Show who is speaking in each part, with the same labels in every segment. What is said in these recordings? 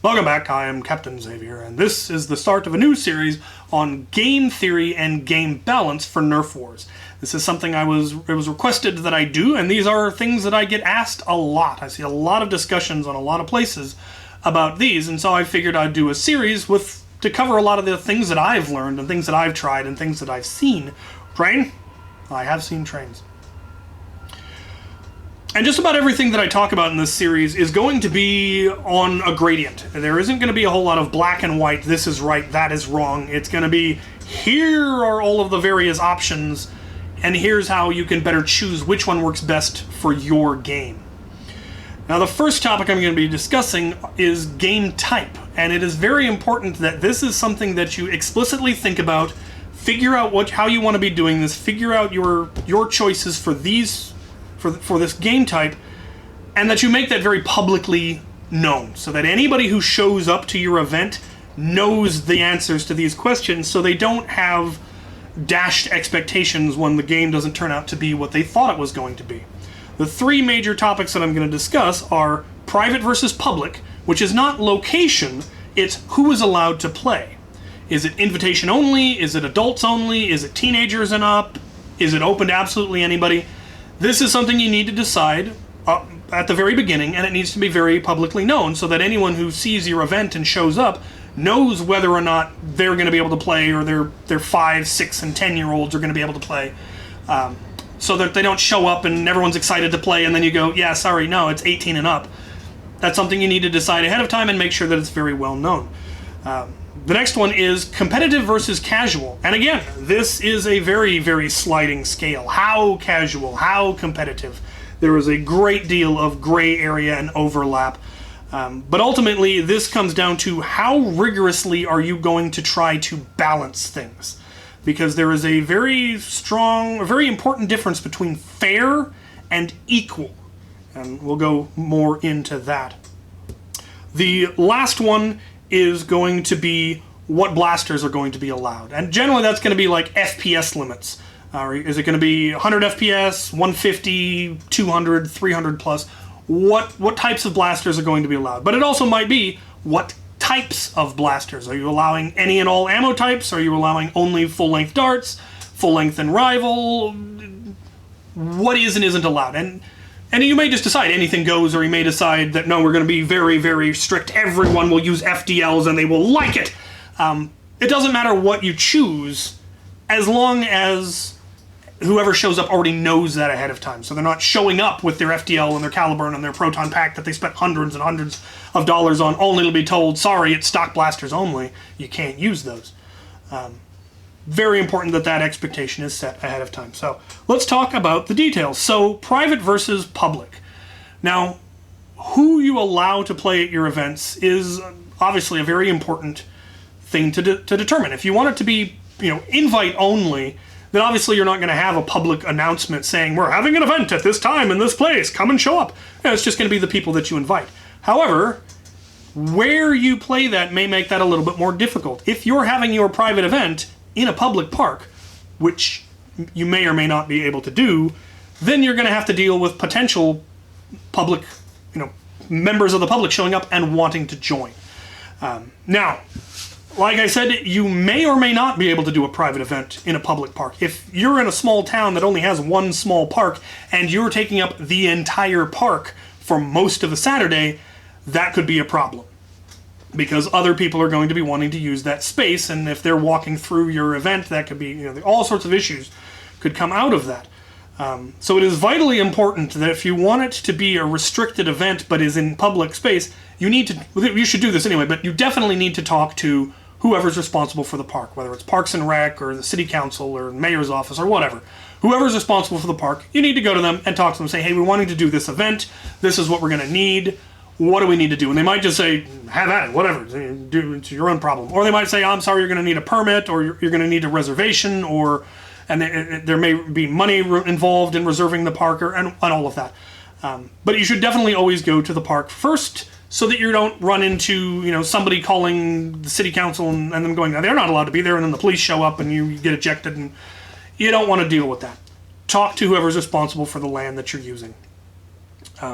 Speaker 1: Welcome back, I am Captain Xavier, and this is the start of a new series on game theory and game balance for Nerf Wars. This is something it was requested that I do, and these are things that I get asked a lot. I see a lot of discussions on a lot of places about these, and so I figured I'd do a series to cover a lot of the things that I've learned and things that I've tried and things that I've seen. Train? I have seen trains. And just about everything that I talk about in this series is going to be on a gradient. There isn't going to be a whole lot of black and white, this is right, that is wrong. It's going to be, here are all of the various options, and here's how you can better choose which one works best for your game. Now, the first topic I'm going to be discussing is game type, and it is very important that this is something that you explicitly think about, figure out how you want to be doing this, figure out your choices for these for this game type, and that you make that very publicly known, so that anybody who shows up to your event knows the answers to these questions, so they don't have dashed expectations when the game doesn't turn out to be what they thought it was going to be. The three major topics that I'm going to discuss are private versus public, which is not location, it's who is allowed to play. Is it invitation only? Is it adults only? Is it teenagers and up? Is it open to absolutely anybody? This is something you need to decide at the very beginning, and it needs to be very publicly known so that anyone who sees your event and shows up knows whether or not they're going to be able to play, or their 5, 6, and 10-year-olds are going to be able to play, so that they don't show up and everyone's excited to play and then you go, yeah, sorry, no, it's 18 and up. That's something you need to decide ahead of time and make sure that it's very well known. The next one is competitive versus casual. And again, this is a very, very sliding scale. How casual, how competitive. There is a great deal of gray area and overlap. But ultimately, this comes down to how rigorously are you going to try to balance things. Because there is a very strong, a very important difference between fair and equal. And we'll go more into that. The last one is going to be what blasters are going to be allowed. And generally that's going to be like FPS limits. Is it going to be 100 FPS, 150, 200, 300 plus? What types of blasters are going to be allowed? But it also might be what types of blasters. Are you allowing any and all ammo types? Are you allowing only full-length darts, full-length and rival? What is and isn't allowed? And you may just decide anything goes, or you may decide that, no, we're going to be very, very strict. Everyone will use FDLs and they will like it. It doesn't matter what you choose, as long as whoever shows up already knows that ahead of time. So they're not showing up with their FDL and their Caliburn and their Proton Pack that they spent hundreds and hundreds of dollars on, only to be told, sorry, it's stock blasters only. You can't use those. Very important that that expectation is set ahead of time. So let's talk about the details. So private versus public. Now, who you allow to play at your events is obviously a very important thing to determine. If you want it to be, invite only, then obviously you're not going to have a public announcement saying, we're having an event at this time in this place, come and show up. It's just going to be the people that you invite. However, where you play that may make that a little bit more difficult. If you're having your private event in a public park, which you may or may not be able to do, then you're going to have to deal with potential public, members of the public showing up and wanting to join. Now, like I said, you may or may not be able to do a private event in a public park. If you're in a small town that only has one small park and you're taking up the entire park for most of a Saturday, that could be a problem. Because other people are going to be wanting to use that space, and if they're walking through your event, that could be, all sorts of issues could come out of that. So it is vitally important that if you want it to be a restricted event but is in public space, you should do this anyway, but you definitely need to talk to whoever's responsible for the park, whether it's Parks and Rec or the City Council or the Mayor's office or whatever. Whoever's responsible for the park, you need to go to them and talk to them and say, hey, we're wanting to do this event, this is what we're going to need. What do we need to do? And they might just say, have at it, whatever, it's your own problem. Or they might say, I'm sorry, you're going to need a permit, or you're going to need a reservation, and there may be money involved in reserving the park, and all of that. But you should definitely always go to the park first, so that you don't run into, somebody calling the city council and them going, they're not allowed to be there, and then the police show up and you get ejected, and you don't want to deal with that. Talk to whoever's responsible for the land that you're using.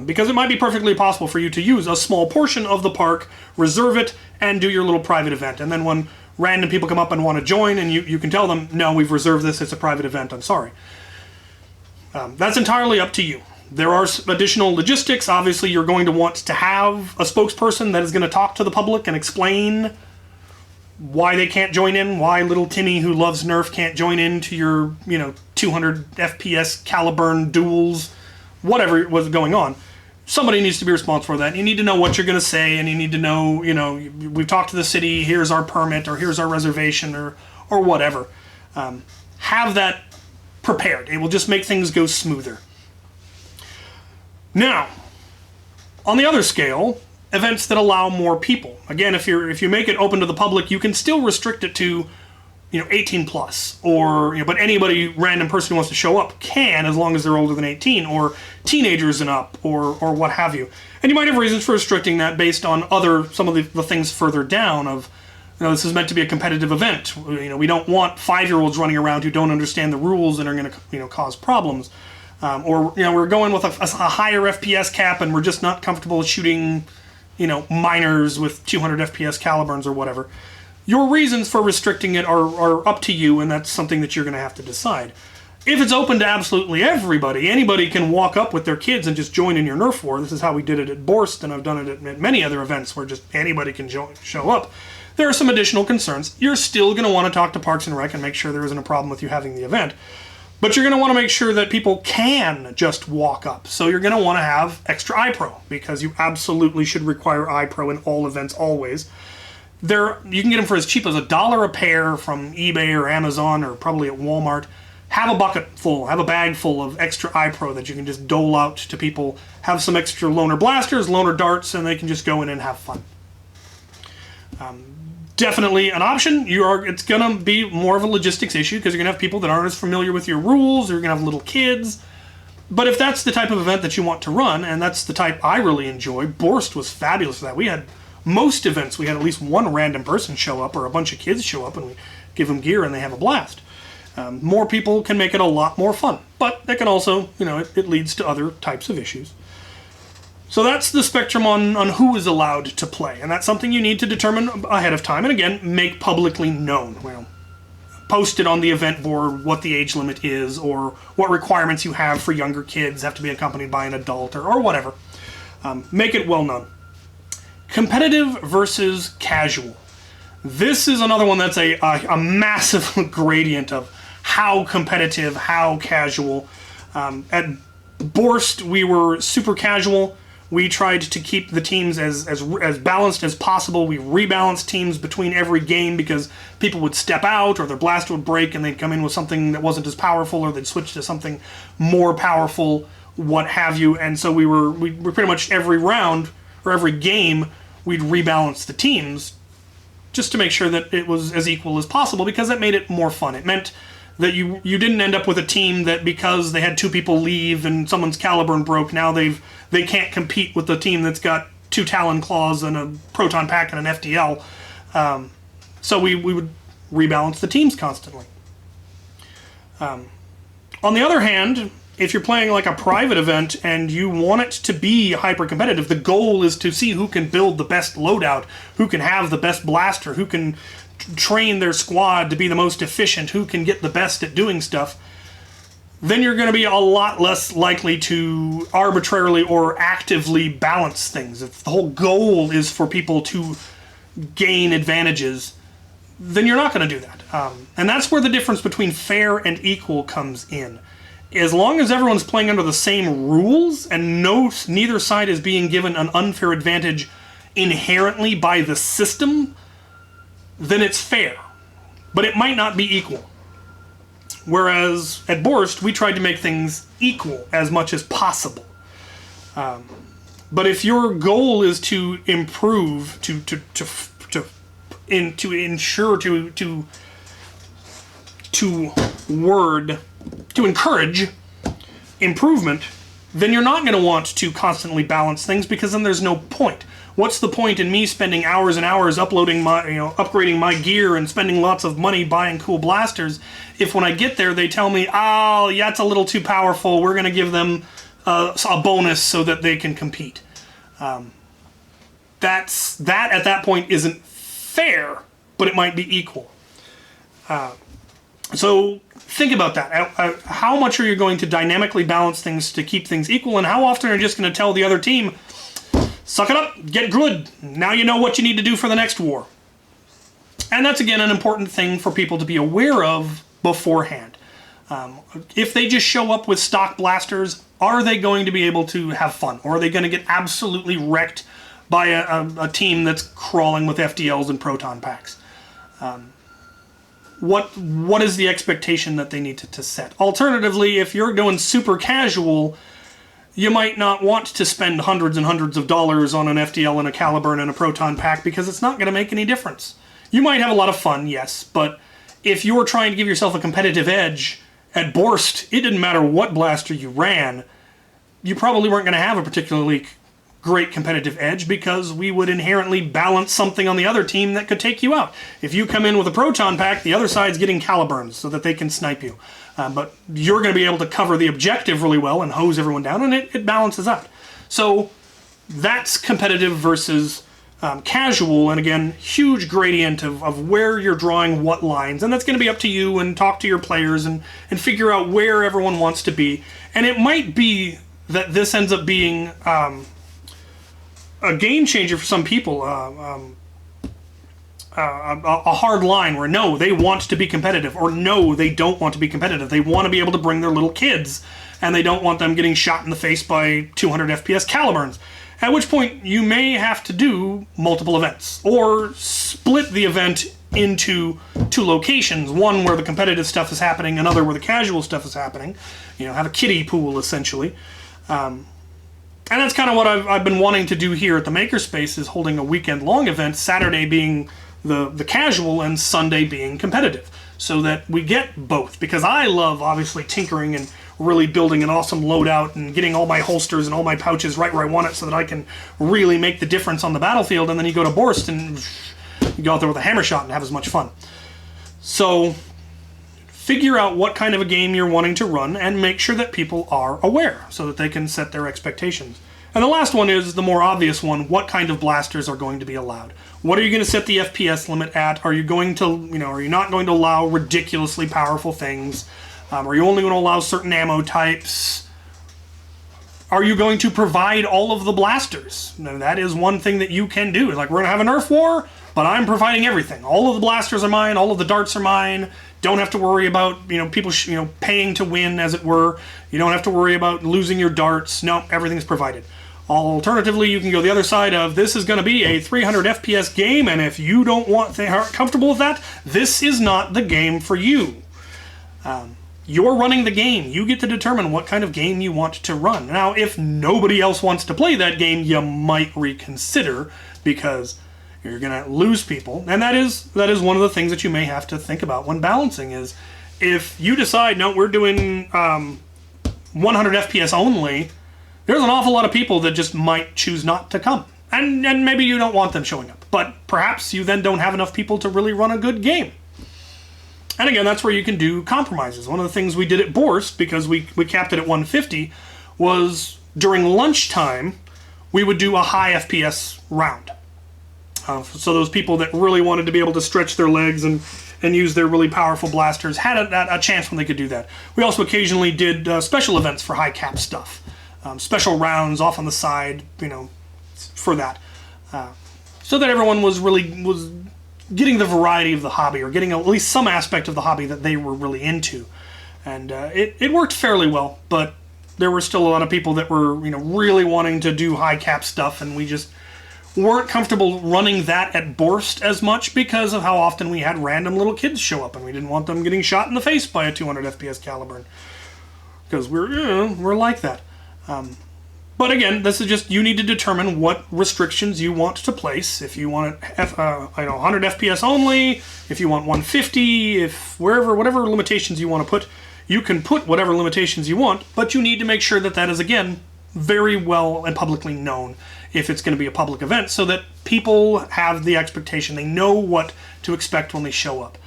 Speaker 1: Because it might be perfectly possible for you to use a small portion of the park, reserve it, and do your little private event. And then when random people come up and want to join, and you can tell them, no, we've reserved this, it's a private event, I'm sorry. That's entirely up to you. There are additional logistics. Obviously, you're going to want to have a spokesperson that is going to talk to the public and explain why they can't join in, why little Timmy who loves Nerf can't join into your, 200 FPS Caliburn duels, whatever was going on. Somebody needs to be responsible for that. You need to know what you're going to say, and you need to know, we've talked to the city, here's our permit, or here's our reservation, or whatever. Have that prepared. It will just make things go smoother. Now, on the other scale, events that allow more people. Again, if you make it open to the public, you can still restrict it to 18 plus, or but anybody, random person who wants to show up can, as long as they're older than 18, or teenagers and up, or what have you. And you might have reasons for restricting that based on some of the things further down of, this is meant to be a competitive event. We don't want 5-year-olds running around who don't understand the rules and are going to cause problems. Or we're going with a higher FPS cap and we're just not comfortable shooting minors with 200 FPS Caliburns or whatever. Your reasons for restricting it are up to you, and that's something that you're going to have to decide. If it's open to absolutely everybody, anybody can walk up with their kids and just join in your Nerf war. This is how we did it at Borst, and I've done it at many other events where just anybody can show up. There are some additional concerns. You're still going to want to talk to Parks and Rec and make sure there isn't a problem with you having the event. But you're going to want to make sure that people can just walk up. So you're going to want to have extra iPro, because you absolutely should require iPro in all events always. You can get them for as cheap as $1 a pair from eBay or Amazon, or probably at Walmart. Have a bucket full, have a bag full of extra iPro that you can just dole out to people. Have some extra loaner blasters, loaner darts, and they can just go in and have fun. Definitely an option. It's going to be more of a logistics issue, because you're going to have people that aren't as familiar with your rules, or you're going to have little kids. But if that's the type of event that you want to run, and that's the type I really enjoy, Borst was fabulous for that. We had most events, we had at least one random person show up, or a bunch of kids show up, and we give them gear and they have a blast. More people can make it a lot more fun, but it can also, it leads to other types of issues. So that's the spectrum on who is allowed to play, and that's something you need to determine ahead of time, and again, make publicly known. Post it on the event board what the age limit is, or what requirements you have for younger kids, have to be accompanied by an adult, or whatever. Make it well known. Competitive versus casual. This is another one that's a massive gradient of how competitive, how casual. At Borst, we were super casual. We tried to keep the teams as balanced as possible. We rebalanced teams between every game because people would step out, or their blaster would break and they'd come in with something that wasn't as powerful, or they'd switch to something more powerful, what have you. And so we were pretty much every round, or every game, we'd rebalance the teams just to make sure that it was as equal as possible, because that made it more fun. It meant that you didn't end up with a team that, because they had 2 people leave and someone's Caliburn broke, now they can't compete with the team that's got 2 Talon Claws and a Proton Pack and an FDL. So we would rebalance the teams constantly. On the other hand, if you're playing like a private event and you want it to be hyper competitive, the goal is to see who can build the best loadout, who can have the best blaster, who can train their squad to be the most efficient, who can get the best at doing stuff, then you're going to be a lot less likely to arbitrarily or actively balance things. If the whole goal is for people to gain advantages, then you're not going to do that. And that's where the difference between fair and equal comes in. As long as everyone's playing under the same rules and neither side is being given an unfair advantage inherently by the system, then it's fair. But it might not be equal. Whereas at Borst, we tried to make things equal as much as possible. But if your goal is to improve, to encourage improvement, then you're not going to want to constantly balance things, because then there's no point. What's the point in me spending hours and hours uploading upgrading my gear and spending lots of money buying cool blasters, if when I get there they tell me, oh yeah, it's a little too powerful, we're going to give them a bonus so that they can compete. That at that point isn't fair, but it might be equal. So think about that. How much are you going to dynamically balance things to keep things equal, and how often are you just going to tell the other team, suck it up, get good, now you know what you need to do for the next war? And that's, again, an important thing for people to be aware of beforehand. If they just show up with stock blasters, are they going to be able to have fun? Or are they going to get absolutely wrecked by a team that's crawling with FDLs and proton packs? What is the expectation that they need to set? Alternatively, if you're doing super casual, you might not want to spend hundreds and hundreds of dollars on an FDL and a Caliburn and a proton pack because it's not going to make any difference. You might have a lot of fun, yes, but if you're trying to give yourself a competitive edge at Borst, it didn't matter what blaster you ran, you probably weren't going to have a particularly great competitive edge because we would inherently balance something on the other team that could take you out. If you come in with a proton pack, the other side's getting Caliburns so that they can snipe you. But you're going to be able to cover the objective really well and hose everyone down, and it balances out. So that's competitive versus casual, and again, huge gradient of where you're drawing what lines, and that's going to be up to you, and talk to your players and figure out where everyone wants to be. And it might be that this ends up being a game changer for some people, a hard line where no, they want to be competitive, or no, they don't want to be competitive. They want to be able to bring their little kids, and they don't want them getting shot in the face by 200 FPS Caliburns. At which point, you may have to do multiple events, or split the event into two locations, one where the competitive stuff is happening, another where the casual stuff is happening. You know, have a kiddie pool, essentially. And that's kind of what I've been wanting to do here at the Makerspace, is holding a weekend-long event, Saturday being the casual and Sunday being competitive, so that we get both. Because I love, obviously, tinkering and really building an awesome loadout and getting all my holsters and all my pouches right where I want it so that I can really make the difference on the battlefield, and then you go to Borst and you go out there with a hammer shot and have as much fun. So figure out what kind of a game you're wanting to run and make sure that people are aware so that they can set their expectations. And the last one is the more obvious one: what kind of blasters are going to be allowed? What are you going to set the FPS limit at? Are you going to, are you not going to allow ridiculously powerful things? Are you only going to allow certain ammo types? Are you going to provide all of the blasters? Now, that is one thing that you can do. It's like, we're going to have a Nerf war, but I'm providing everything. All of the blasters are mine. All of the darts are mine. Don't have to worry about, people, paying to win, as it were. You don't have to worry about losing your darts. No, everything's provided. Alternatively, you can go the other side of, this is going to be a 300 FPS game, and if you aren't comfortable with that, this is not the game for you. You're running the game. You get to determine what kind of game you want to run. Now, if nobody else wants to play that game, you might reconsider, because you're going to lose people. And that is one of the things that you may have to think about when balancing, is if you decide, no, we're doing 100 FPS only, there's an awful lot of people that just might choose not to come. And maybe you don't want them showing up. But perhaps you then don't have enough people to really run a good game. And again, that's where you can do compromises. One of the things we did at Borst, because we capped it at 150, was during lunchtime, we would do a high FPS round. So those people that really wanted to be able to stretch their legs and use their really powerful blasters had a chance when they could do that. We also occasionally did special events for high cap stuff. Special rounds off on the side, for that. So that everyone was getting the variety of the hobby, or getting at least some aspect of the hobby that they were really into. And it worked fairly well, but there were still a lot of people that were really wanting to do high cap stuff, and we just weren't comfortable running that at Borst as much because of how often we had random little kids show up, and we didn't want them getting shot in the face by a 200 FPS Caliburn, because we're like that. But again, this is just, you need to determine what restrictions you want to place. If you want 100 FPS only, if you want 150, whatever limitations you want to put, you can put whatever limitations you want, but you need to make sure that that is, again, very well and publicly known if it's going to be a public event, so that people have the expectation, they know what to expect when they show up.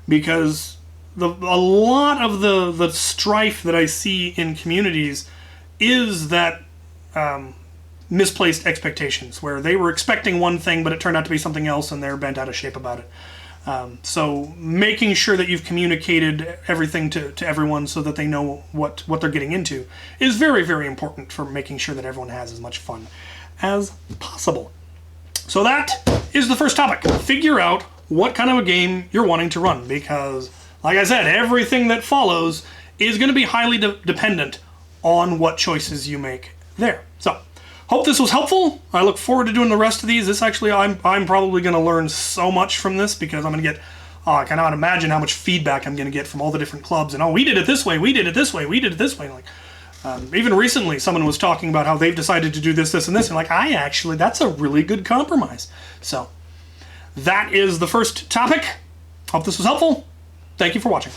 Speaker 1: Because a lot of the strife that I see in communities is that misplaced expectations, where they were expecting one thing, but it turned out to be something else, and they're bent out of shape about it. So making sure that you've communicated everything to everyone so that they know what they're getting into is very, very important for making sure that everyone has as much fun as possible. So that is the first topic. Figure out what kind of a game you're wanting to run, because, like I said, everything that follows is going to be highly dependent on what choices you make there. So, hope this was helpful. I look forward to doing the rest of these. This actually, I'm probably going to learn so much from this, because I'm going to get, I cannot imagine how much feedback I'm going to get from all the different clubs. And, oh, we did it this way, we did it this way, we did it this way. Like, even recently, someone was talking about how they've decided to do this, this, and this. And like, that's a really good compromise. So, that is the first topic. Hope this was helpful. Thank you for watching.